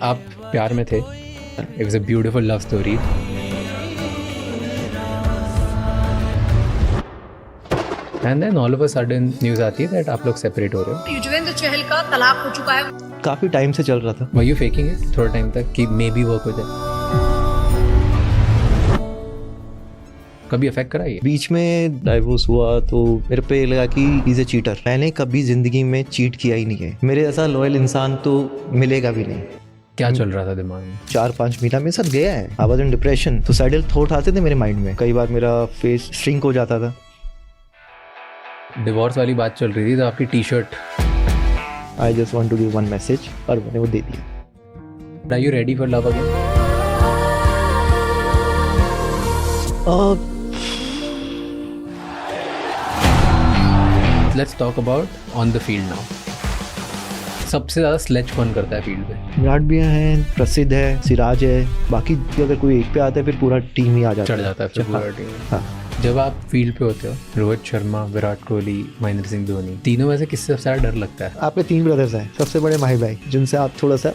आप प्यार में थे, it was a beautiful love story, and then all of a sudden news आती है दैट आप लोग सेपरेट हो रहे हो। युजवेंद्र चहल का तलाक हो चुका है। काफ़ी टाइम से चल रहा था। वर यू फेकिंग इट थोड़ा टाइम तक कि मे बी वर्क हो जाए? कभी अफेक्ट करा ये? बीच में डाइवोर्स हुआ तो मेरे पे लगा कि इज ए चीटर। मैंने कभी जिंदगी में चीट किया ही नहीं है। मेरे जैसा लॉयल इंसान तो मिलेगा भी नहीं। क्या चल रहा था दिमाग में? 4-5 महीना मेरे साथ गया है। I was in depression. Suicidal thought आते थे मेरे माइंड में। कई बार मेरा फेस श्रिंक हो जाता था। डिवोर्स वाली बात चल रही थी तो आपकी T shirt I just want to give one message और मैंने वो दे दिया। Are you ready for love again? Let's talk about on the field now. सबसे ज़्यादा स्लेज कौन करता है फील्ड पे? विराट भैया हैं, प्रसिद्ध है, सिराज है, बाकी अगर कोई एक पे आता है फिर पूरा टीम ही आ जाता है। चढ़ जाता है फिर पूरा टीम। हाँ। जब आप फील्ड पे होते हो, रोहित शर्मा, विराट कोहली, महेंद्र सिंह धोनी, तीनों में से किससे सबसे ज़्यादा डर लगता है? आपके 3 ब्रदर्स हैं, सबसे बड़े माही भाई जिनसे आप थोड़ा सा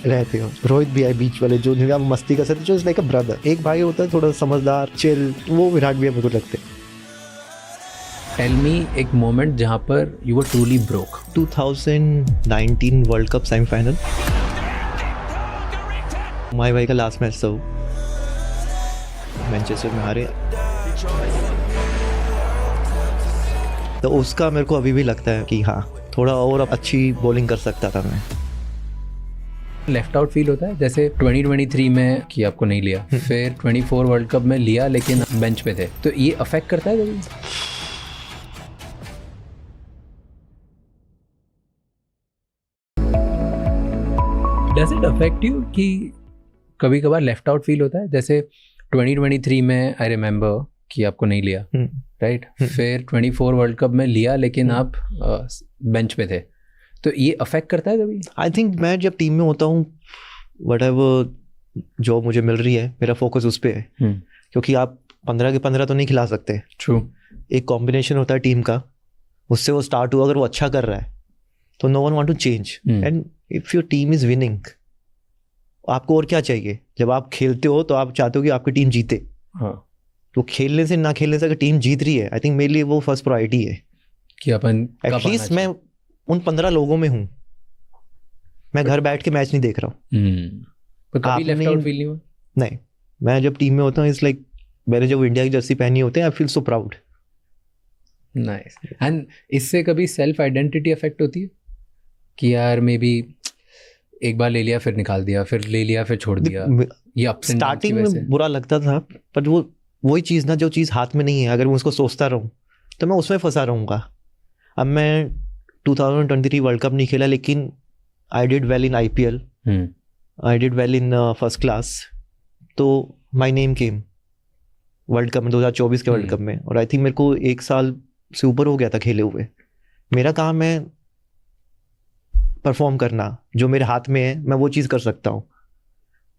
रहते हो। रोहित भी है बीच वाले, जो जिनका आप मस्ती कर सकते, जो लाइक अ ब्रदर। एक भाई होता है थोड़ा समझदार, चिल, वो विराट भैया मेरे को लगते हैं। टेल मी एक मोमेंट जहाँ पर you were truly broke. 2019 world cup semifinal, Mahi भाई का लास्ट मैच था वो, मैनचेस्टर में हारे। तो उसका मेरे को अभी भी लगता है कि हाँ, थोड़ा और अच्छी बॉलिंग कर सकता था मैं। लेफ्ट आउट फील होता है जैसे 2023 में कि आपको नहीं लिया, फिर 24 वर्ल्ड कप में लिया लेकिन बेंच पे थे, तो ये अफेक्ट करता है कभी? डज इट अफेक्ट यू कि कभी कभार लेफ्ट आउट फील होता है? जैसे 2023 में आई रिमेंबर कि आपको नहीं लिया, राइट? फिर 24 वर्ल्ड कप में लिया लेकिन आप बेंच पे थे, तो ये अफेक्ट करता है कभी? आई थिंक मैं जब टीम में होता हूँ, व्हाटएवर जॉब मुझे मिल रही है, मेरा फोकस उस पर है। क्योंकि आप 15 के 15 तो नहीं खिला सकते। ट्रू। एक कॉम्बिनेशन होता है टीम का, उससे वो स्टार्ट हुआ, अगर वो अच्छा कर रहा है तो no one want to change. And if your team is winning, आपको और क्या चाहिए? जब आप खेलते हो तो आप चाहते हो कि आपकी टीम जीते। हाँ। तो खेलने से ना खेलने से अगर टीम जीत रही है, आई थिंक मेरे लिए वो फर्स्ट प्रायोरिटी है कि अपन एटलीस्ट मैं उन 15 लोगों में हूँ। मैं घर बैठ के मैच नहीं देख रहा हूँ। पर कभी लेफ्ट आउट फील नहीं हुआ? नहीं, मैं जब टीम में होता हूँ, इट्स लाइक मैंने जब इंडिया की जर्सी पहनी होते हैं, I feel so proud. Nice. And इससे कभी सेल्फ आइडेंटिटी अफेक्ट होती है कि यार मे बी एक बार ले लिया फिर निकाल दिया, फिर ले लिया फिर छोड़ दिया, ये अप्स एंड डाउन्स की वजह से? स्टार्टिंग में बुरा लगता था, पर वही चीज़ ना, जो चीज़ हाथ में नहीं है, अगर मैं उसको सोचता रहूँ तो मैं उसमें फंसा रहूँगा। अब मैं 2023 वर्ल्ड कप नहीं खेला, लेकिन I did well in IPL, I did well in first class, तो my name came world cup में, 2024 के वर्ल्ड कप में। और आई थिंक मेरे को 1 साल से ऊपर हो गया था खेले हुए। मेरा काम है परफॉर्म करना, जो मेरे हाथ में है मैं वो चीज़ कर सकता हूँ।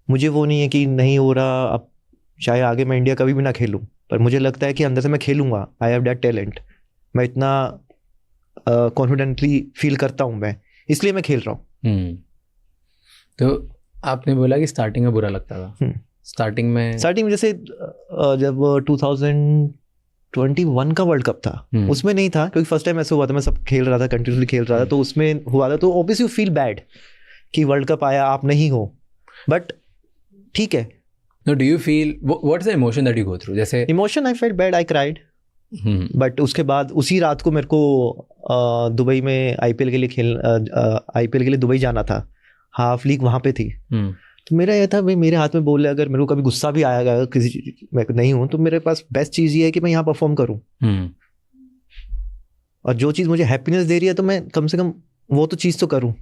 मुझे वो नहीं है कि नहीं हो रहा, अब चाहे आगे मैं इंडिया कभी भी ना खेलूँ, पर मुझे लगता है कि अंदर से मैं खेलूँगा। I have that talent. मैं इतना कॉन्फिडेंटली फील करता हूँ मैं, इसलिए मैं खेल रहा हूँ। तो आपने बोला कि स्टार्टिंग में बुरा लगता था। स्टार्टिंग में जैसे जब 2021 का वर्ल्ड कप था, उसमें नहीं था, क्योंकि फर्स्ट टाइम ऐसा हुआ था, मैं सब खेल रहा था, कंटिन्यूसली खेल रहा था, तो उसमें हुआ था, तो ऑब्वियसली यू फील बैड कि वर्ल्ड कप आया, आप नहीं हो, बट ठीक है। No, do you feel, what is the emotion that you go through? जैसे emotion, I felt bad, I cried, but उसके बाद उसी रात को मेरे को दुबई में IPL के लिए दुबई जाना था। हाफ लीग वहाँ पे थी। तो मेरा यह था, भाई मेरे हाथ में बोले, अगर मेरे को कभी गुस्सा भी आएगा, किसी मैं नहीं हूँ, तो मेरे पास बेस्ट चीज़ ये है कि मैं यहाँ परफॉर्म करूँ। और जो चीज़ मुझे हैप्पीनेस दे रही है, तो मैं कम से कम वो तो चीज़ तो करूँ।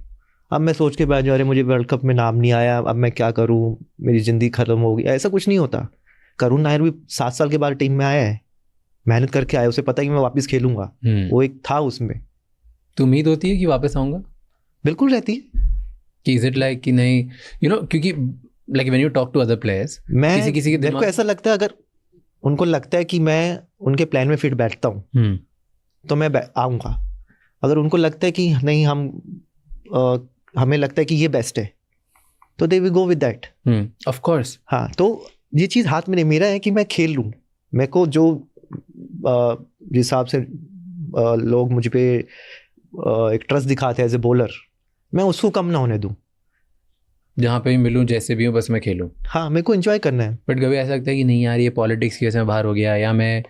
अब मैं सोच के बैठ जा रहे, मुझे वर्ल्ड कप में नाम नहीं आया, अब मैं क्या करूँ, मेरी ज़िंदगी ख़त्म होगी, ऐसा कुछ नहीं होता। करुण नायर भी 7 साल के बाद टीम में आया है, मेहनत करके आया, उसे पता है कि मैं वापस खेलूंगा। वो एक था उसमें। तो उम्मीद होती है कि वापस आऊँगा? बिल्कुल रहती है। कि इज इट लाइक कि नहीं, यू नो, क्योंकि like when you talk to other players, किसी के मेरे को ऐसा लगता है, अगर उनको लगता है कि मैं उनके प्लान में फिट बैठता हूँ तो मैं आऊँगा। अगर उनको लगता है कि नहीं, हमें लगता है कि ये बेस्ट है, तो they will go with that, of course. हाँ, तो ये चीज़ हाथ में नहीं, मेरा है कि मैं खेल लूँ। मेरे को जो जिस हिसाब से लोग मुझ पे एक ट्रस्ट दिखाते हैं एज ए बॉलर, मैं उसको कम ना होने दूँ। जहाँ पे भी मिलूँ, जैसे भी हूँ, बस मैं खेलूँ। हाँ, मेरे को एंजॉय करना है। बट कभी ऐसा लगता है कि नहीं यार, ये पॉलिटिक्स की वजह से मैं बाहर हो गया, या मैं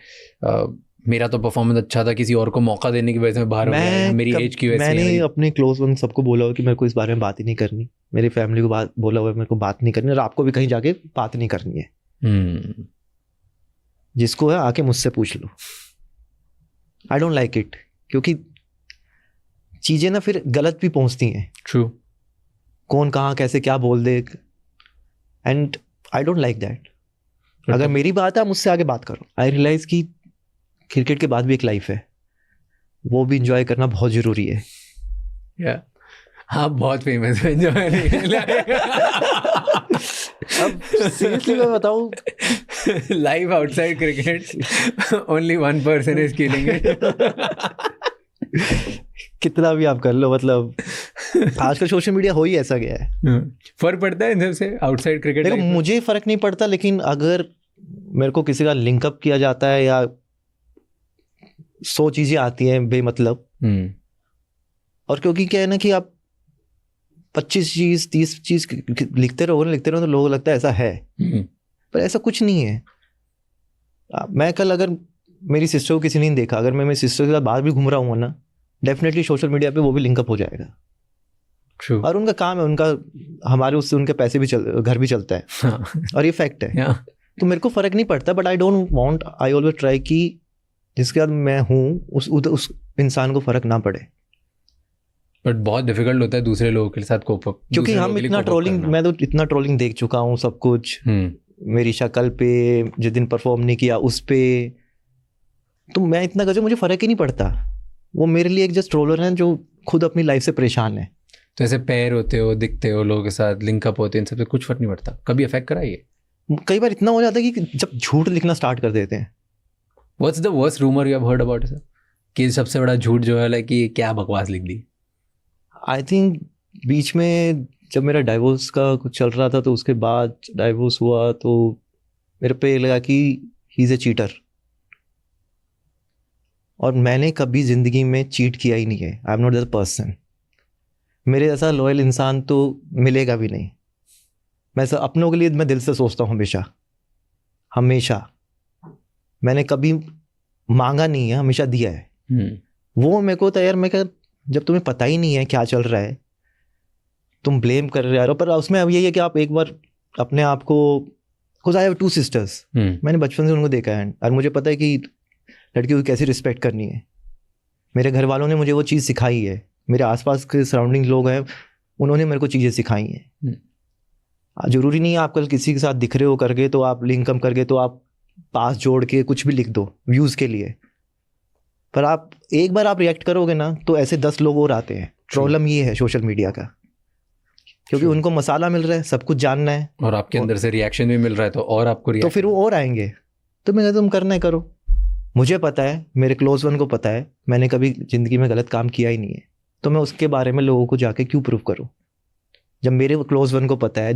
मेरा तो परफॉर्मेंस अच्छा था, किसी और को मौका देने की वजह से मैं बाहर हो गया, या मेरी एज की वजह से। मैंने अपने क्लोज वन सबको बोला हुआ कि मेरे को इस बारे में बात ही नहीं करनी, मेरी फैमिली को बोला हुआ है मेरे को बात नहीं करनी, और आपको भी कहीं जाके बात नहीं करनी है। जिसको है आके मुझसे पूछ लो। आई डोंट लाइक इट, क्योंकि चीजें ना फिर गलत भी पहुंचती हैं। ट्रू। कौन कहाँ कैसे क्या बोल दे, and I don't like that. अगर मेरी बात है, मुझसे आगे बात करो। आई रियलाइज कि क्रिकेट के बाद भी एक लाइफ है, वो भी इंजॉय करना बहुत जरूरी है। या हाँ, बहुत फेमस है एंजॉय। अब सीरियसली मैं बताऊं, life outside cricket only one person is killing it. कितना भी आप कर लो, मतलब आजकल सोशल मीडिया हो ही ऐसा गया है। फर्क पड़ता है इन सबसे आउटसाइड क्रिकेट? देखो, मुझे फर्क नहीं पड़ता, लेकिन अगर मेरे को किसी का लिंकअप किया जाता है या 100 चीजें आती हैं बेमतलब, और क्योंकि क्या है ना कि आप 25 चीज 30 चीज लिखते रहो तो लोगों को लगता है ऐसा है, पर ऐसा कुछ नहीं है। मैं कल अगर मेरी सिस्टर को किसी ने नहीं देखा, अगर मैं मेरी सिस्टर के साथ बाहर भी घूम रहा हूँ ना, डेफिनेटली सोशल मीडिया पे वो भी लिंकअप हो जाएगा। True. और उनका काम है, उनका हमारे उससे उनके पैसे भी घर भी चलता है। हाँ. और ये फैक्ट है। तो मेरे को फर्क नहीं पड़ता, but I don't want, I always try कि जिसके बाद मैं हूँ उस इंसान को फर्क ना पड़े। बट बहुत डिफिकल्ट होता है दूसरे लोगों के साथ कोप अप, क्योंकि हम इतना ट्रोलिंग, मैं तो इतना ट्रोलिंग देख चुका हूँ, सब कुछ मेरी शक्ल पे, जिस दिन परफॉर्म नहीं किया उस पे, तो मैं इतना कर, मुझे फर्क ही नहीं पड़ता। वो मेरे लिए एक जस्ट ट्रोलर है जो खुद अपनी लाइफ से परेशान है। तो ऐसे पैर होते हो, दिखते हो लोगों के साथ, लिंकअप होते हैं, इन सबसे कुछ फर्क नहीं पड़ता? कभी अफेक्ट करा ये? कई बार इतना हो जाता है कि जब झूठ लिखना स्टार्ट कर देते हैं। What's the worst rumour you have heard about sir? कि सबसे बड़ा झूठ जो है, लाइक कि क्या बकवास लिख दी? आई थिंक बीच में जब मेरा डाइवोर्स का कुछ चल रहा था, तो उसके बाद डाइवोर्स हुआ तो मेरे पे लगा कि ही इज़ ए चीटर, और मैंने कभी ज़िंदगी में चीट किया ही नहीं है। आई एम नॉट दैट पर्सन। मेरे जैसा लॉयल इंसान तो मिलेगा भी नहीं। मैं अपनों के लिए मैं दिल से सोचता हूँ हमेशा हमेशा। मैंने कभी मांगा नहीं है, हमेशा दिया है। वो मेरे को तैयार, मैं क्या, जब तुम्हें पता ही नहीं है क्या चल रहा है, तुम ब्लेम कर रहे हो। पर उसमें अब यही है कि आप एक बार अपने आप को, बिकॉज आई हैव 2 sisters, मैंने बचपन से उनको देखा है, और मुझे पता है कि लड़कियों की कैसे रिस्पेक्ट करनी है। मेरे घर वालों ने मुझे वो चीज़ सिखाई है, मेरे आसपास के सराउंडिंग लोग हैं, उन्होंने मेरे को चीज़ें सिखाई हैं। ज़रूरी नहीं है आप कल किसी के साथ दिख रहे हो करके तो आप लिंकअप करके तो आप पास जोड़ के कुछ भी लिख दो व्यूज़ के लिए, पर आप एक बार आप रिएक्ट करोगे ना, तो ऐसे 10 लोग और आते हैं। प्रॉब्लम ये है सोशल मीडिया का, क्योंकि उनको मसाला मिल रहा है, सब कुछ जानना है, और आपके अंदर से रिएक्शन भी मिल रहा है, तो और आपको तो फिर वो और आएंगे। तो मैं कहता, तुम करना है करो। मुझे पता है, मेरे क्लोज वन को पता है, मैंने कभी ज़िंदगी में गलत काम किया ही नहीं है, तो मैं उसके बारे में लोगों को जाके क्यों प्रूव करूं? जब मेरे क्लोज वन को पता है,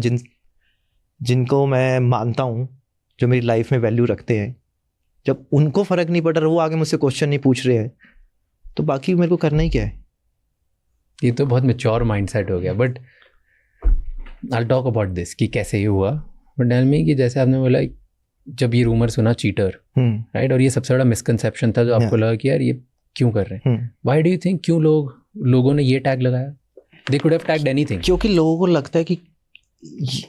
जिनको मैं मानता हूँ, जो मेरी लाइफ में वैल्यू रखते हैं, जब उनको फ़र्क नहीं पड़ रहा, वो आगे मुझसे क्वेश्चन नहीं पूछ रहे हैं, तो बाकी मेरे को करना ही क्या है? ये तो बहुत मैच्योर माइंडसेट हो गया। But I talk about this कि कैसे ये हुआ। बट टेल मी कि जैसे आपने बोला, जब ये रूमर सुना चीटर, राइट, और ये सबसे बड़ा मिसकंसेप्शन था जो आपको लगा कि यार ये क्यों कर रहे हैं? व्हाई डू यू थिंक, क्यों लोगों ने ये टैग लगाया? They could have tagged anything. क्योंकि लोगों को लगता है कि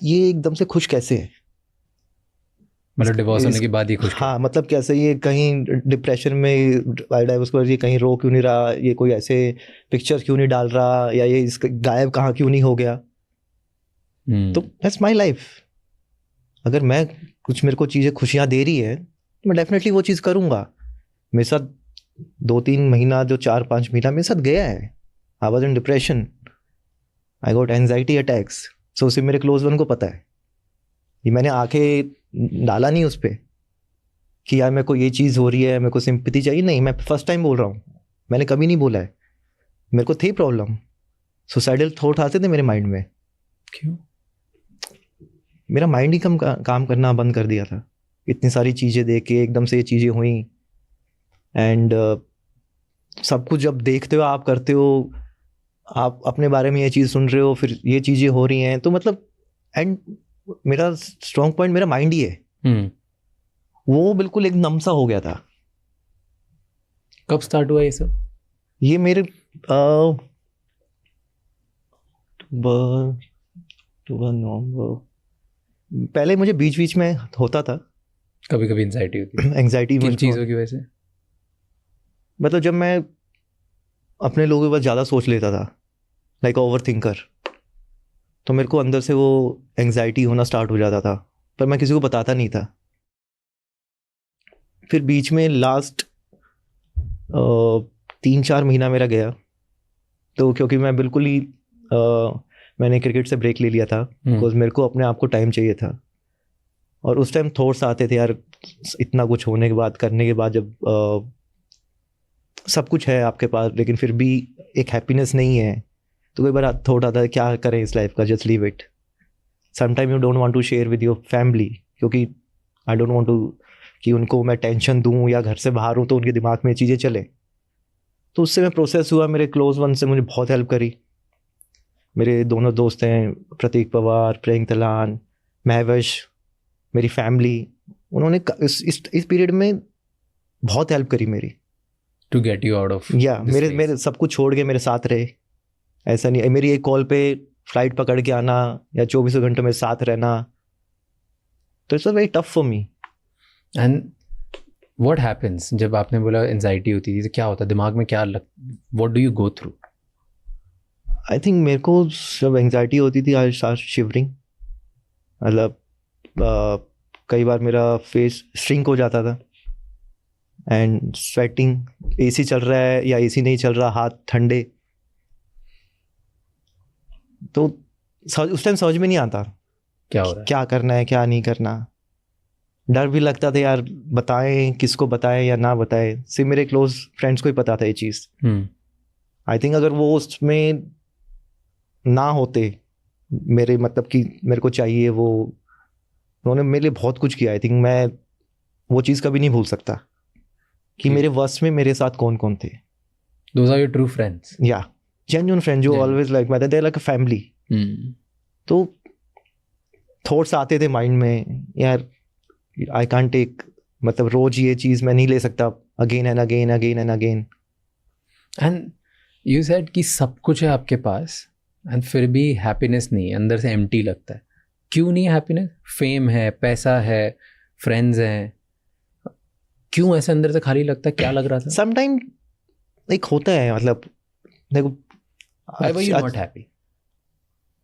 ये एकदम से खुश कैसे है, मतलब डिवोर्स होने के बाद ही खुश। हाँ, मतलब कैसे ये कहीं डिप्रेशन में डाइवोर्स पर ये कहीं रो क्यों नहीं रहा, ये कोई ऐसे पिक्चर क्यों नहीं डाल रहा, या ये इसका गायब कहाँ क्यों नहीं हो गया। तो दैट्स माय लाइफ। अगर मैं कुछ, मेरे को चीज़ें खुशियाँ दे रही है, तो मैं डेफिनेटली वो चीज़ करूँगा। मेरे साथ 2-3 महीना, जो 4-5 महीना मेरे साथ गया है, I was in depression, I got anxiety attacks. So उसे मेरे क्लोज वन को पता है। ये मैंने आके डाला नहीं उस पर कि यार मेरे को ये चीज़ हो रही है, मेरे को सिंपैथी चाहिए, नहीं, मैं फर्स्ट टाइम बोल रहा हूँ, मैंने कभी नहीं बोला है। मेरे को थी प्रॉब्लम, सुसाइडल थॉट आते थे मेरे माइंड में। क्यों? मेरा माइंड ही काम करना बंद कर दिया था। इतनी सारी चीज़ें देख के एकदम से ये चीज़ें हुई, एंड सब कुछ जब देखते हो, आप करते हो, आप अपने बारे में ये चीज़ सुन रहे हो, फिर ये चीज़ें हो रही हैं, तो मतलब एंड मेरा स्ट्रॉन्ग पॉइंट मेरा माइंड ही है। वो बिल्कुल एक नम सा हो गया था। कब स्टार्ट हुआ ये सब? ये मेरे नवंबर, पहले मुझे बीच में होता था, कभी कभी एंजाइटी होती है। एंजाइटी किन चीज़ों की वजह से? मतलब जब मैं अपने लोगों के बाद ज़्यादा सोच लेता था, लाइक ओवर थिंकर, तो मेरे को अंदर से वो एंजाइटी होना स्टार्ट हो जाता था, पर मैं किसी को बताता नहीं था। फिर बीच में लास्ट 3-4 महीना मेरा गया, तो क्योंकि मैं बिल्कुल ही मैंने क्रिकेट से ब्रेक ले लिया था, बिकॉज मेरे को अपने आप को टाइम चाहिए था। और उस टाइम थॉट्स आते थे यार, इतना कुछ होने के बाद, करने के बाद, जब सब कुछ है आपके पास लेकिन फिर भी एक हैप्पीनेस नहीं है, तो कई बार थॉट आता है क्या करें इस लाइफ का, just leave it. Sometime you don't want to share with your family, क्योंकि आई डोंट वांट टू कि उनको मैं टेंशन दूं या घर से बाहर हूं तो उनके दिमाग में चीज़ें चले। तो उससे मैं प्रोसेस हुआ, मेरे क्लोज वन से मुझे बहुत हेल्प करी। मेरे दोनों दोस्त हैं, प्रतीक पवार, प्रियंक तलान, महवश, मेरी फैमिली, उन्होंने इस पीरियड में बहुत हेल्प करी मेरी, to get you out of. या मेरे सब कुछ छोड़ के मेरे साथ रहे। ऐसा नहीं मेरी एक कॉल पे फ्लाइट पकड़ के आना या 24 घंटों में साथ रहना, तो it's very tough for me. And what happens जब आपने बोला एंजाइटी होती थी, तो क्या होता दिमाग में, क्या what do you go through? I think मेरे को जब एंजाइटी होती थी, आई स्टार्ट शिवरिंग, मतलब कई बार मेरा फेस श्रिंक हो जाता था, एंड स्वेटिंग, एसी चल रहा है या एसी नहीं चल रहा, हाथ ठंडे, तो उस टाइम समझ में नहीं आता क्या हो रहा है, क्या करना है क्या नहीं करना। डर भी लगता था यार, बताएं किसको बताएं या ना बताएं, सिर्फ मेरे क्लोज फ्रेंड्स को ही पता था ये चीज़। आई थिंक अगर वो उसमें ना होते, मेरे मतलब कि मेरे को चाहिए वो, उन्होंने मेरे लिए बहुत कुछ किया। आई थिंक मैं वो चीज़ कभी नहीं भूल सकता कि मेरे वश में मेरे साथ कौन कौन थे। Those are your true friends? या जेन्युइन फ्रेंड जो ऑलवेज लाइक मैं, दे लाइक अ फैमिली। तो थॉट्स आते थे माइंड में, यार आई कांट टेक, मतलब रोज ये चीज़ मैं नहीं ले सकता, again and again again and again. And you said कि सब कुछ है आपके पास एंड फिर भी हैप्पीनेस नहीं है, अंदर से एम्प्टी लगता है। क्यों नहीं है हैप्पीनेस? फेम है, पैसा है, फ्रेंड्स हैं, क्यों ऐसे अंदर से खाली लगता है? क्या लग रहा था? समटाइम एक होता है, मतलब देखो, Why were you not happy?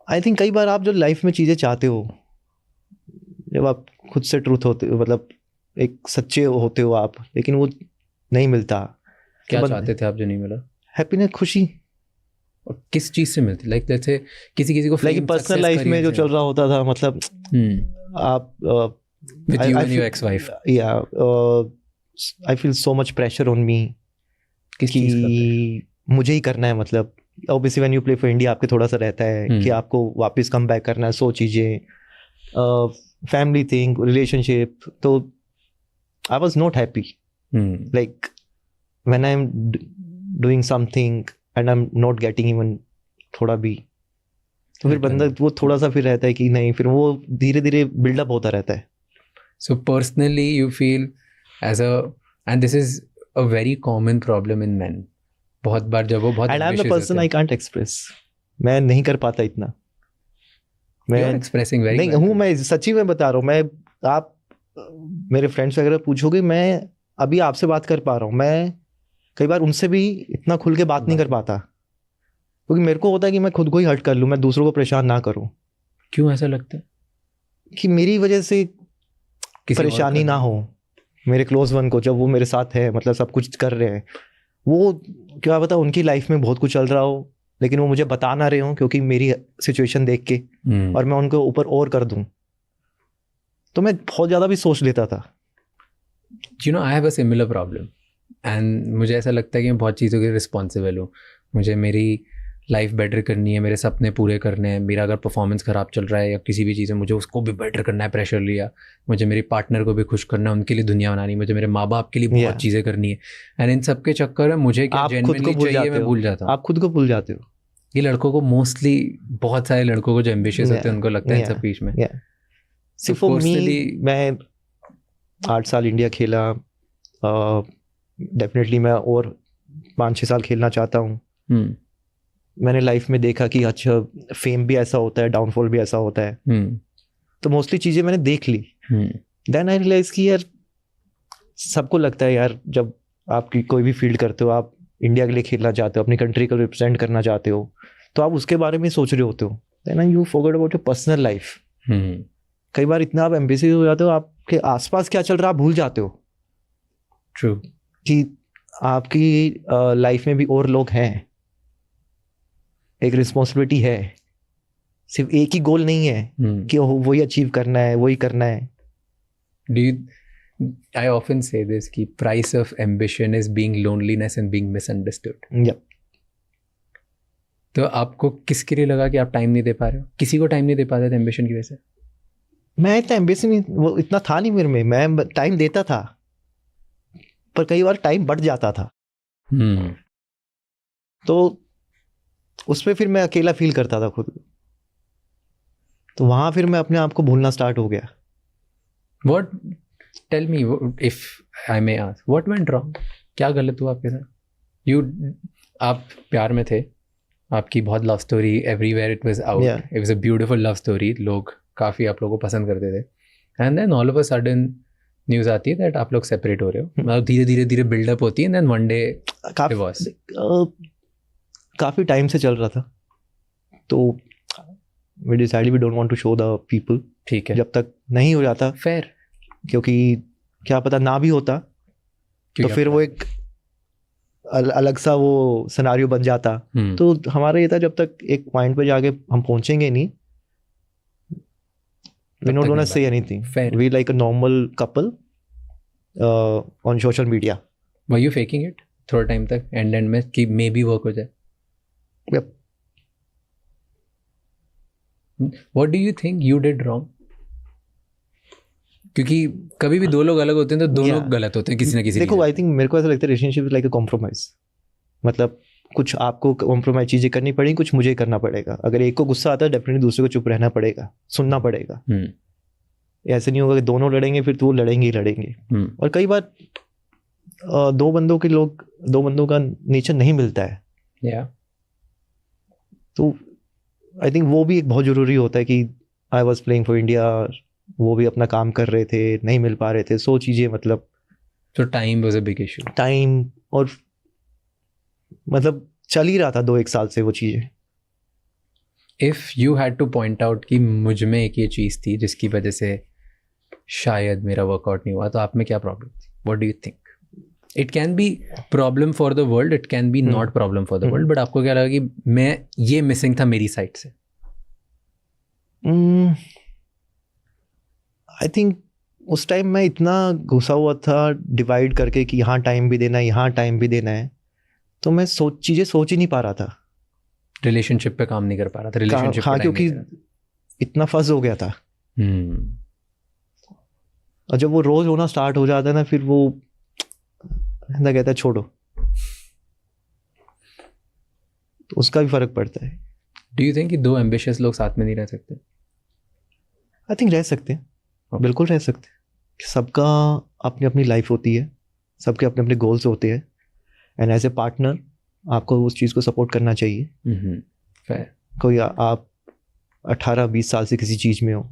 I think कई बार आप जो लाइफ में चीज़ें चाहते हो, जब आप खुद से ट्रूथ होते हो, मतलब एक सच्चे होते हो आप, लेकिन वो नहीं मिलता। क्या तो चाहते थे आप जो नहीं मिला? हैप्पीनेस, खुशी। और किस चीज़ से मिलती? लाइक जैसे किसी को लाइक पर्सनल लाइफ में जो चल रहा होता था, मतलब आप with you and your ex-wife, I feel so much pressure on me कि मुझे ही करना है। मतलब obviously when you play for India आपके थोड़ा सा रहता है कि आपको वापस कम बैक करना है, 100 चीज़ें, फैमिली थिंग, रिलेशनशिप। तो I was not happy, like when I am doing something and I am not getting even थोड़ा भी, तो फिर बंदा वो थोड़ा सा फिर रहता है कि नहीं, फिर वो धीरे धीरे बिल्डअप होता रहता है। So personally you feel as a, and this is a very common problem in man, बहुत बार जब वो बहुत and I am the person I can't express, मैं नहीं कर पाता इतना। मैं एक्सप्रेसिंग वेरी नहीं हूँ, मैं सच्ची में बता रहा हूँ। मैं, आप मेरे फ्रेंड्स वगैरह पूछोगे, मैं अभी आपसे बात कर पा रहा हूँ, मैं कई बार उनसे भी इतना खुल के बात नहीं कर पाता, क्योंकि मेरे को होता है कि मैं खुद को ही हर्ट कर लूँ, मैं दूसरों को परेशान ना करूँ। क्यों ऐसा लगता है? कि मेरी वजह से परेशानी ना हो मेरे क्लोज वन को, जब वो मेरे साथ है, मतलब सब कुछ कर रहे हैं, वो क्या पता उनकी लाइफ में बहुत कुछ चल रहा हो, लेकिन वो मुझे बता ना रहे हो क्योंकि मेरी सिचुएशन देख के, और मैं उनको ऊपर और कर दूं, तो मैं बहुत ज़्यादा भी सोच लेता था। You know, I have a similar problem, and मुझे ऐसा लगता है कि मैं बहुत चीज़ों के रिस्पॉन्सिबल हूँ। मुझे मेरी लाइफ बेटर करनी है, मेरे सपने पूरे करने हैं, मेरा अगर परफॉर्मेंस ख़राब चल रहा है या किसी भी चीज़ है मुझे उसको भी बेटर करना है, प्रेशर लिया, मुझे मेरे पार्टनर को भी खुश करना है, उनके लिए दुनिया बनानी, मुझे मेरे माँ बाप के लिए बहुत चीज़ें करनी है। एंड इन सब के चक्कर में मुझे क्या जेन्युइनली चाहिए मैं भूल जाता हूँ। आप खुद को भूल जाते हो। ये लड़कों को मोस्टली, बहुत सारे लड़कों को जो एम्बिशियस होते हैं उनको लगता है इन सब बीच में। सिर्फ मैं 8 साल इंडिया खेला, डेफिनेटली मैं और 5-6 साल खेलना चाहता हूँ। मैंने लाइफ में देखा कि अच्छा फेम भी ऐसा होता है, डाउनफॉल भी ऐसा होता है। तो मोस्टली चीज़ें मैंने देख ली। देन आई रियलाइज कि यार सबको लगता है यार जब आप कोई भी फील्ड करते हो, आप इंडिया के लिए खेलना चाहते हो, अपनी कंट्री को रिप्रेजेंट करना चाहते हो, तो आप उसके बारे में सोच रहे होते हो। Then you forget about your personal life. कई बार इतना आप एम्बिशियस हो जाते हो, आपके आसपास क्या चल रहा है आप भूल जाते हो। ट्रू। कि आपकी लाइफ में भी और लोग हैं, एक रिस्पॉन्सिबिलिटी है, सिर्फ एक ही गोल नहीं है कि वही अचीव करना है, वही करना है। I often say this कि price of ambition is being loneliness and being misunderstood. Yep. तो आपको किसके लिए लगा कि आप टाइम नहीं दे पा रहे हो? किसी को टाइम नहीं दे पाते थे एम्बिशन की वजह से? मैं इतना एम्बिशन वो इतना था नहीं मेरे में, मैं टाइम देता था पर कई बार टाइम बढ़ जाता था। तो उसमें फिर मैं अकेला फील करता था खुद, तो वहां फिर मैं अपने आप को भूलना स्टार्ट हो गया। What, tell me if I may ask, what went wrong? क्या गलत हुआ आपके साथ? आप प्यार में थे, आपकी बहुत love story, everywhere it was out, it was a beautiful love story, लोग काफ़ी आप लोगों को पसंद करते थे, and then all of a sudden news आती है that आप लोग सेपरेट हो रहे हो, मतलब धीरे धीरे बिल्डअप होती है, and then one day divorce। काफ़ी टाइम से चल रहा था, तो we decided we don't want to show the people। ठीक है, जब तक नहीं हो जाता फेयर, क्योंकि क्या पता ना भी होता तो फिर वो एक अलग सा वो सिनेरियो बन जाता। तो हमारा ये था जब तक एक पॉइंट पे जाके हम पहुंचेंगे नहीं, we not gonna say anything, we like a normal couple on social media। were you faking it थोड़ा टाइम तक एंड में कि मे बी वर्क हो जाए? Yep। What do you think you did wrong? क्योंकि कभी भी दो लोग अलग होते हैं तो दोनों गलत होते हैं किसी ना किसी। देखो आई थिंक मेरे को ऐसा लगता है relationship is like a compromise, मतलब कुछ आपको कॉम्प्रोमाइज चीजें करनी पड़ेगी, कुछ मुझे करना पड़ेगा। अगर एक को गुस्सा आता है डेफिनेटली दूसरे को चुप रहना पड़ेगा, सुनना पड़ेगा। ऐसे नहीं होगा कि दोनों लड़ेंगे फिर तो वो लड़ेंगे ही लड़ेंगे। और कई बार दो बंदों का नेचर नहीं मिलता है। तो आई थिंक वो भी एक बहुत जरूरी होता है कि I was playing for India, वो भी अपना काम कर रहे थे, नहीं मिल पा रहे थे, सो चीजें मतलब। तो time was a big issue. Time, और मतलब चल ही रहा था 2-1 साल से वो चीजें। If you had two point out कि मुझ में एक ये चीज थी जिसकी वजह से शायद मेरा वर्कआउट नहीं हुआ, तो आप में क्या प्रॉब्लम थी? What do you think? It can be problem for the world, it can be not problem for the world, but आपको क्या लगा कि मैं ये मिसिंग था मेरी साइड से? आई थिंक उस टाइम मैं इतना घुसा हुआ था डिवाइड करके कि यहाँ टाइम भी देना है, यहाँ टाइम भी देना है, तो मैं चीजें सोच ही नहीं पा रहा था। रिलेशनशिप पे काम नहीं कर पा रहा था, रिलेशनशिप हाँ, क्योंकि इतना फंस हो गया था। और जब वो रोज होना स्टार्ट हो जाता है ना, फिर वो ना कहता है छोड़ो, तो उसका भी फर्क पड़ता है। डू यू थिंक कि दो एम्बिशियस लोग साथ में नहीं रह सकते? आई थिंक रह सकते हैं, बिल्कुल रह सकते हैं। सबका अपनी अपनी लाइफ होती है, सबके अपने अपने गोल्स होते हैं, एंड एज ए पार्टनर आपको उस चीज़ को सपोर्ट करना चाहिए। कोई आप 18-20 साल से किसी चीज़ में हो,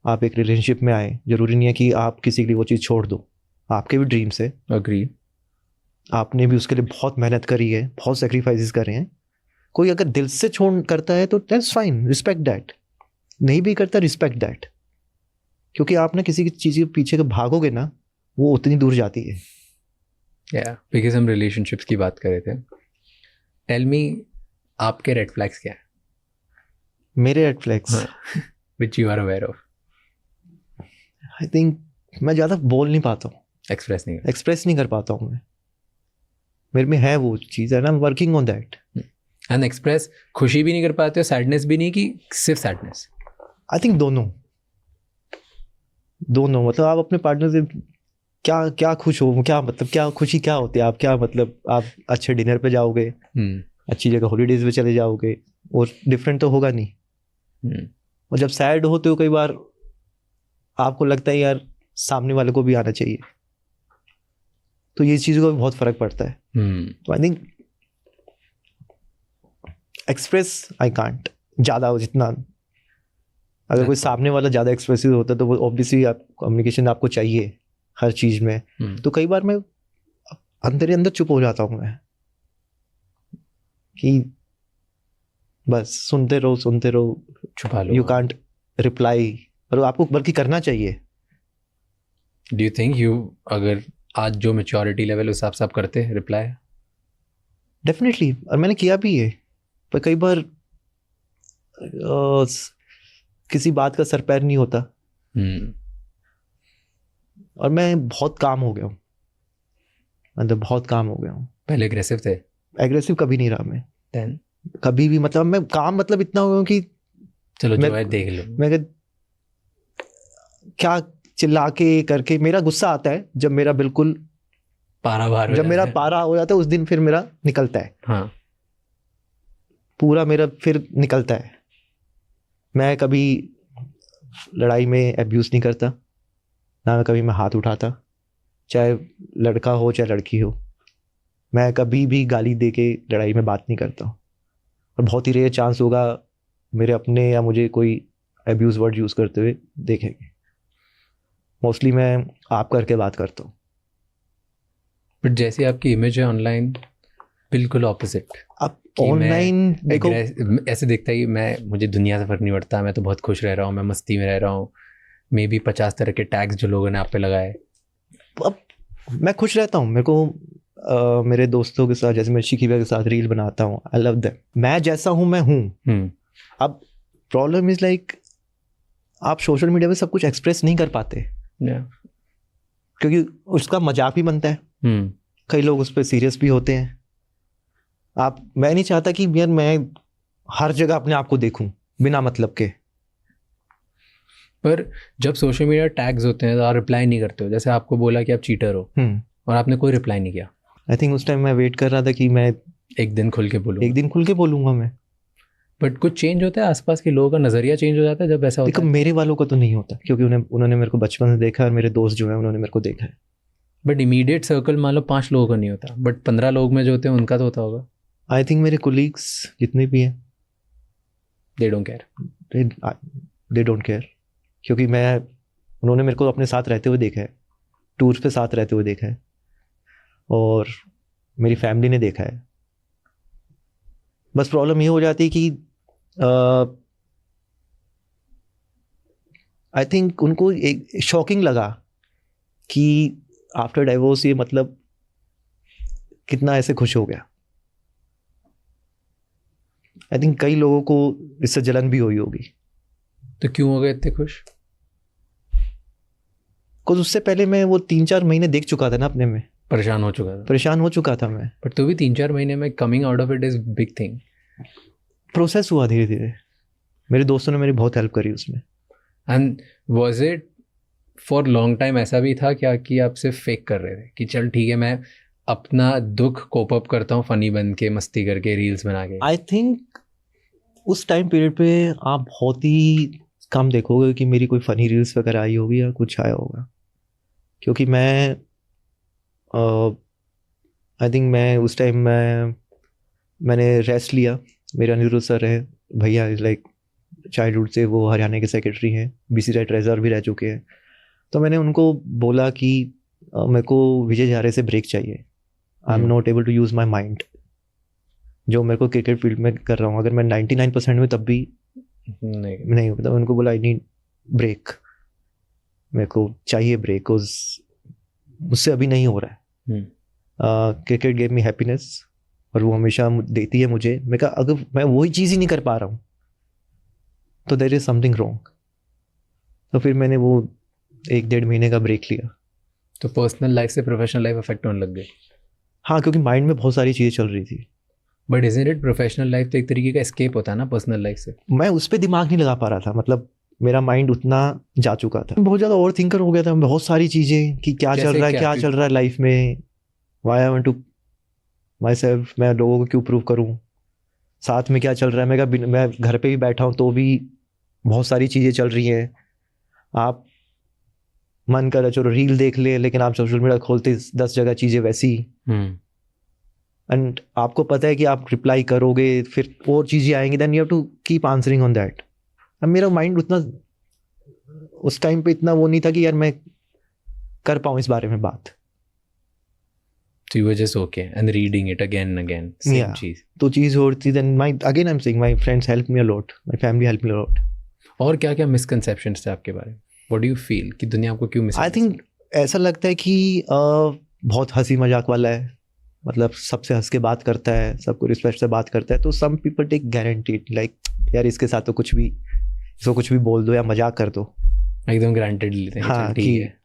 आप एक रिलेशनशिप में आए, जरूरी नहीं है कि आप किसी के लिए वो चीज़ छोड़ दो। आपके भी ड्रीम्स है, अग्री, आपने भी उसके लिए बहुत मेहनत करी है, बहुत सेक्रीफाइसेस करे हैं। कोई अगर दिल से छोड़ करता है तो दैट्स फाइन, रिस्पेक्ट दैट। नहीं भी करता, रिस्पेक्ट दैट, क्योंकि आप ना किसी की चीज़ के पीछे भागोगे ना, वो उतनी दूर जाती है। बिकॉज हम रिलेशनशिप्स की बात कर रहे थे। टेल मी, आपके रेड फ्लैग्स क्या है? मेरे red flags which you are aware of? I think मैं ज़्यादा बोल नहीं पाता हूँ, एक्सप्रेस नहीं कर पाता हूँ मैं। मेरे में है वो चीज़ है ना, working on that. And express खुशी भी नहीं कर पाते हो, सैडनेस भी नहीं, कि सिर्फ सैडनेस? आई थिंक दोनों मतलब आप अपने पार्टनर से क्या खुश हो, क्या मतलब क्या खुशी क्या होती है, आप क्या मतलब आप अच्छे डिनर पे जाओगे, अच्छी जगह हॉलीडेज पे चले जाओगे, और डिफरेंट तो होगा नहीं। और जब सैड होते हो कई बार आपको लगता है यार सामने वाले को भी आना चाहिए, तो ये चीज़ों का भी बहुत फर्क पड़ता है। तो I think express I can't ज़्यादा, जितना अगर कोई सामने वाला ज़्यादा एक्सप्रेसिव होता है तो वो ऑब्वियसली आप कम्युनिकेशन आपको चाहिए हर चीज़ में। तो कई बार मैं अंदर ही अंदर चुप हो जाता हूँ मैं, कि बस सुनते रहो छुपा लो, यू कांट रिप्लाई, और आपको बल्कि करना चाहिए। डू यू थिंक यू अगर आज जो मैच्योरिटी लेवल उस हिसाब से आप करते हैं रिप्लाई? डेफिनेटली, और मैंने किया भी है, पर कई बार किसी बात का सर पैर नहीं होता। और मैं बहुत काम हो गया हूँ, मतलब बहुत काम हो गया हूँ। पहले एग्रेसिव थे? एग्रेसिव कभी नहीं रहा मैं। Then? कभी भी, मतलब मैं काम मतलब इतना हो गया कि चलो जो है देख लो। मैं क्या चिल्ला के करके, मेरा गुस्सा आता है जब मेरा बिल्कुल जब मेरा पारा हो जाता है, उस दिन फिर मेरा निकलता है। हाँ, पूरा मेरा फिर निकलता है। मैं कभी लड़ाई में एब्यूज नहीं करता, ना मैं कभी मैं हाथ उठाता, चाहे लड़का हो चाहे लड़की हो। मैं कभी भी गाली दे के लड़ाई में बात नहीं करता, और बहुत ही रेयर चांस होगा मेरे अपने या मुझे कोई एब्यूज वर्ड यूज़ करते हुए देखेंगे। मोस्टली मैं आप करके बात करता हूँ। बट जैसी आपकी इमेज है ऑनलाइन, बिल्कुल ऑपोजिट। अब ऑनलाइन देखो ऐसे दिखता है कि मुझे दुनिया से फर्क नहीं पड़ता, मैं तो बहुत खुश रह रहा हूँ, मैं मस्ती में रह रहा हूँ। मे बी 50 तरह के टैग्स जो लोगों ने आप पे लगाए। अब मैं खुश रहता हूँ, मेरे को मेरे दोस्तों के साथ, जैसे मैं शिकीबा के साथ रील बनाता हूँ, आई लव दैम। मैं जैसा हूँ मैं हूँ। अब प्रॉब्लम इज लाइक आप सोशल मीडिया पे सब कुछ एक्सप्रेस नहीं कर पाते, क्योंकि उसका मजाक भी बनता है। कई लोग उस पर सीरियस भी होते हैं। मैं नहीं चाहता कि यार मैं हर जगह अपने आप को देखूं बिना मतलब के। पर जब सोशल मीडिया टैग्स होते हैं तो आप रिप्लाई नहीं करते हो। जैसे आपको बोला कि आप चीटर हो और आपने कोई रिप्लाई नहीं किया। आई थिंक उस टाइम मैं वेट कर रहा था कि मैं एक दिन खुल के बोलूंगा मैं। बट कुछ चेंज होता है, आसपास के लोगों का नजरिया चेंज हो जाता है जब ऐसा होता है? मेरे वालों का तो नहीं होता, क्योंकि उन्होंने मेरे को बचपन से देखा, और मेरे दोस्त जो है उन्होंने मेरे को देखा है। बट इमीडिएट सर्कल मान लो 5 लोगों का नहीं होता, बट 15 लोग में जो होते हैं उनका तो होता होगा। आई थिंक मेरे कोलीग्स जितने भी हैं, दे डोंट केयर, क्योंकि उन्होंने मेरे को अपने साथ रहते हुए देखा है, टूर पे साथ रहते हुए देखा है, और मेरी फैमिली ने देखा है। बस प्रॉब्लम ये हो जाती है कि आई थिंक उनको एक शॉकिंग लगा कि आफ्टर डाइवोर्स ये मतलब कितना ऐसे खुश हो गया। आई थिंक कई लोगों को इससे जलन भी हुई होगी। तो क्यों हो गए इतने खुश? कुछ उससे पहले मैं वो 3-4 महीने देख चुका था ना अपने में, परेशान हो चुका था मैं। बट तो भी 3-4 महीने में coming out of it is big thing. Process हुआ धीरे धीरे। मेरे दोस्तों ने मेरी बहुत हेल्प करी उसमें। And was it for long time ऐसा भी था क्या कि आप सिर्फ फेक कर रहे थे कि चल ठीक है मैं अपना दुख कोप अप करता हूँ फनी बन के, मस्ती करके, रील्स बना के? आई थिंक उस टाइम पीरियड पे आप बहुत ही कम देखोगे कि मेरी कोई फनी रील्स वगैरह आई होगी या कुछ आया होगा, क्योंकि आई थिंक मैं उस टाइम मैंने रेस्ट लिया। मेरे अनिरुद्ध सर है भैया, लाइक चाइल्डहुड से वो हरियाणा के सेक्रेटरी हैं, BC ट्रेजर भी रह चुके हैं। तो मैंने उनको बोला कि मेरे को विजय झारे से ब्रेक चाहिए, I am not able to use my mind, जो मेरे को क्रिकेट फील्ड में कर रहा हूँ। अगर मैं 99% में तब भी नहीं होता। उनको बोला आई नीड ब्रेक, मेरे को चाहिए ब्रेक, मुझसे अभी नहीं हो रहा है। क्रिकेट गेव मी हैप्पीनेस, और वो हमेशा देती है मुझे। मैं कहा अगर मैं वही चीज़ ही नहीं कर पा रहा हूँ तो देयर इज समथिंग रॉन्ग। तो फिर मैंने वो 1-1.5 महीने का ब्रेक लिया। तो पर्सनल लाइफ से प्रोफेशनल लाइफ अफेक्ट होने लग गई? हाँ, क्योंकि माइंड में बहुत सारी चीज़ें चल रही थी। But isn't it professional life तो एक तरीके का एस्केप होता है ना पर्सनल लाइफ से? मैं उस पर दिमाग नहीं लगा पा रहा था, मतलब मेरा माइंड उतना जा चुका था, बहुत ज़्यादा ओवर थिंकर हो गया था, बहुत सारी चीज़ें कि क्या चल रहा है, क्या चल रहा है लाइफ में, why I want to myself, मैं लोगों को क्यों प्रूव करूँ, साथ में क्या चल रहा है। मैं घर पे भी बैठा हूँ तो भी बहुत सारी चीज़ें चल रही हैं। आप मन कर चलो रील देख ले, लेकिन आप सोशल मीडिया खोलते 10 जगह चीज़ें वैसी, एंड आपको पता है कि आप रिप्लाई करोगे फिर और चीज़ें आएंगी, then you have to keep answering on that. अब मेरा माइंड उतना उस टाइम पे इतना वो नहीं था कि यार मैं कर पाऊँ इस बारे में बात। So you were just okay and reading it again and again, same चीज़। तो चीज़ होती, then again I'm saying my friends helped me a lot, my family helped me a lot। और क्या क्या मिसकंसेप्शंस थे आपके बारे में? What do you feel कि दुनिया आपको क्यों I think ऐसा लगता है कि बहुत हंसी मजाक वाला है, मतलब सबसे हंस के बात करता है, सबको रिस्पेक्ट से बात करता है, तो some people take guaranteed like यार इसके साथ तो इसको कुछ भी बोल दो या मजाक कर दो, एकदम ग्रांटेड लेते हैं।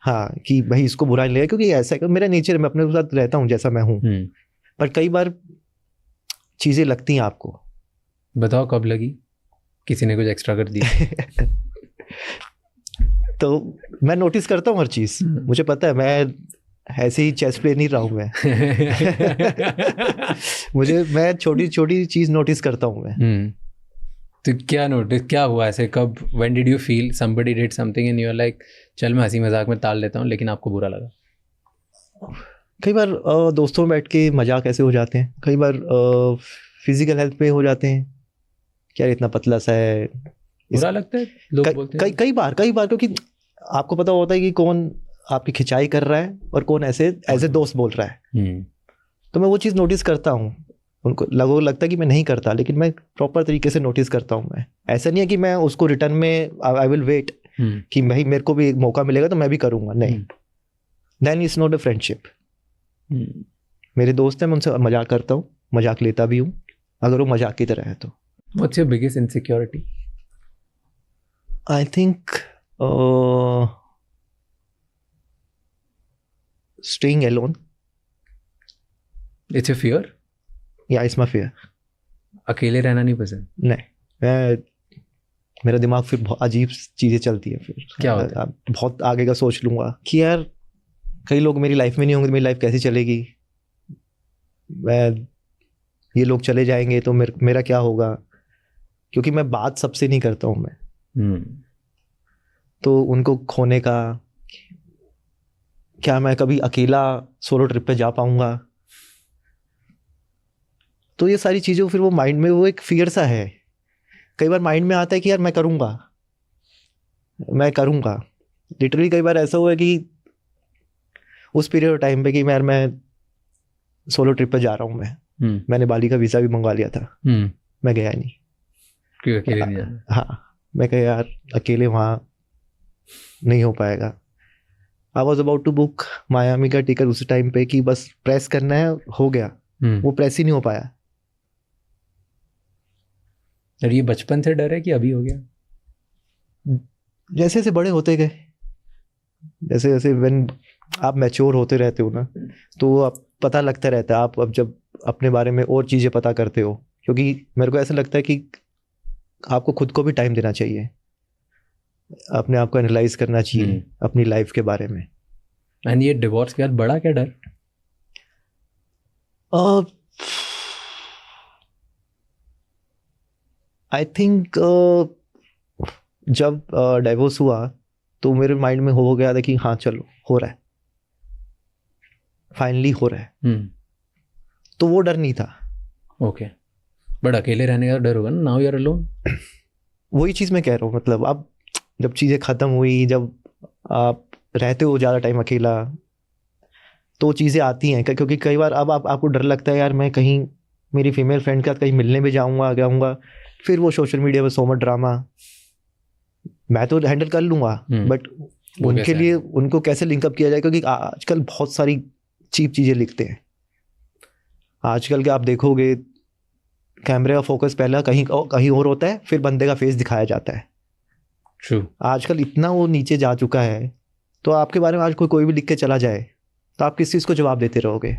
हाँ कि भाई इसको बुरा नहीं लगेगा, क्योंकि ऐसा है मेरा नेचर, मैं अपने साथ रहता हूँ जैसा मैं हूँ। पर कई बार चीजें लगती हैं आपको। बताओ कब लगी? किसी ने कुछ एक्स्ट्रा कर दिया? तो मैं नोटिस करता हूँ हर चीज, मुझे पता है, मैं ऐसे ही चेस प्ले नहीं रहा हूँ मैं। मैं छोटी छोटी चीज नोटिस करता हूँ मैं। तो क्या हुआ ऐसे? कब when did you feel somebody did something and you're like चल मैं हंसी मजाक में टाल लेता हूँ, लेकिन आपको बुरा लगा? कई बार दोस्तों में बैठ के मजाक ऐसे हो जाते हैं, कई बार फिजिकल हेल्थ पे हो जाते हैं, क्या इतना पतला सा है, बुरा लगता है लोग बोलते हैं। कई बार क्योंकि आपको पता होता है कि कौन आपकी खिंचाई कर रहा है और कौन ऐसे एज ए दोस्त बोल रहा है। तो मैं वो चीज़ नोटिस करता हूँ, उनको लगता है कि मैं नहीं करता, लेकिन मैं प्रॉपर तरीके से नोटिस करता हूँ। मैं ऐसा नहीं है कि मैं उसको रिटर्न में आई विल वेट कि भाई मेरे को भी एक मौका मिलेगा तो मैं भी करूँगा, नहीं। Then it's not a friendship. मेरे दोस्त हैं, मैं उनसे मजाक करता हूँ, मजाक लेता भी हूँ, अगर वो मजाक की तरह है तो। What's your biggest insecurity? I think staying alone. It's a fear? Yeah, it's my fear. अकेले रहना नहीं पसंद? नहीं, मेरा दिमाग फिर बहुत अजीब चीज़ें चलती है। फिर क्या होता है? बहुत आगे का सोच लूँगा कि यार कई लोग मेरी लाइफ में नहीं होंगे तो मेरी लाइफ कैसे चलेगी, ये लोग चले जाएंगे तो मेरा क्या होगा, क्योंकि मैं बात सबसे नहीं करता हूँ मैं। तो उनको खोने का, क्या मैं कभी अकेला सोलो ट्रिप पे जा पाऊंगा, तो ये सारी चीज़ें फिर वो माइंड में वो एक फियर सा है। कई बार माइंड में आता है कि यार मैं करूँगा। लिटरली कई बार ऐसा हुआ है कि उस पीरियड टाइम पे कि मैं सोलो ट्रिप पे जा रहा हूँ, मैंने बाली का वीज़ा भी मंगवा लिया था, मैं गया नहीं। क्यों अकेले नहीं जाना? हाँ, मैं कहा यार अकेले वहाँ नहीं हो पाएगा। I was about to book Miami का टिकट उस टाइम पे कि बस प्रेस करना है, हो गया। वो प्रेस ही नहीं हो पाया। और ये बचपन से डर है कि अभी हो गया? जैसे जैसे बड़े होते गए, जैसे जैसे व्हेन आप मैच्योर होते रहते हो ना, तो आप पता लगता रहता है, आप अब जब अपने बारे में और चीज़ें पता करते हो, क्योंकि मेरे को ऐसा लगता है कि आपको खुद को भी टाइम देना चाहिए, अपने आप को एनालाइज करना चाहिए अपनी लाइफ के बारे में। एंड ये डिवोर्स के बाद बड़ा क्या डर? आई थिंक जब डिवोर्स हुआ तो मेरे माइंड में हो गया था कि हाँ चलो हो रहा है, फाइनली हो रहा है। तो वो डर नहीं था। ओके, बट अकेले रहने का डर होगा ना, नाउ यू आर अलोन। वही चीज़ मैं कह रहा हूँ, मतलब अब जब चीज़ें ख़त्म हुई, जब आप रहते हो ज़्यादा टाइम अकेला, तो चीज़ें आती हैं, क्योंकि कई बार अब आपको डर लगता है यार मैं कहीं मेरी फीमेल फ्रेंड के साथ कहीं मिलने भी जाऊँगा, फिर वो सोशल मीडिया पर सो मच ड्रामा। मैं तो हैंडल कर लूँगा, बट उनके लिए उनको कैसे लिंकअप किया जाए, क्योंकि आजकल बहुत सारी चीप चीज़ें लिखते हैं। आजकल के आप देखोगे कैमरे का फोकस पहला कहीं और होता है, फिर बंदे का फेस दिखाया जाता है। True. आजकल इतना वो नीचे जा चुका है, तो आपके बारे में आज कोई भी लिख के चला जाए तो आप किस चीज़ को जवाब देते रहोगे?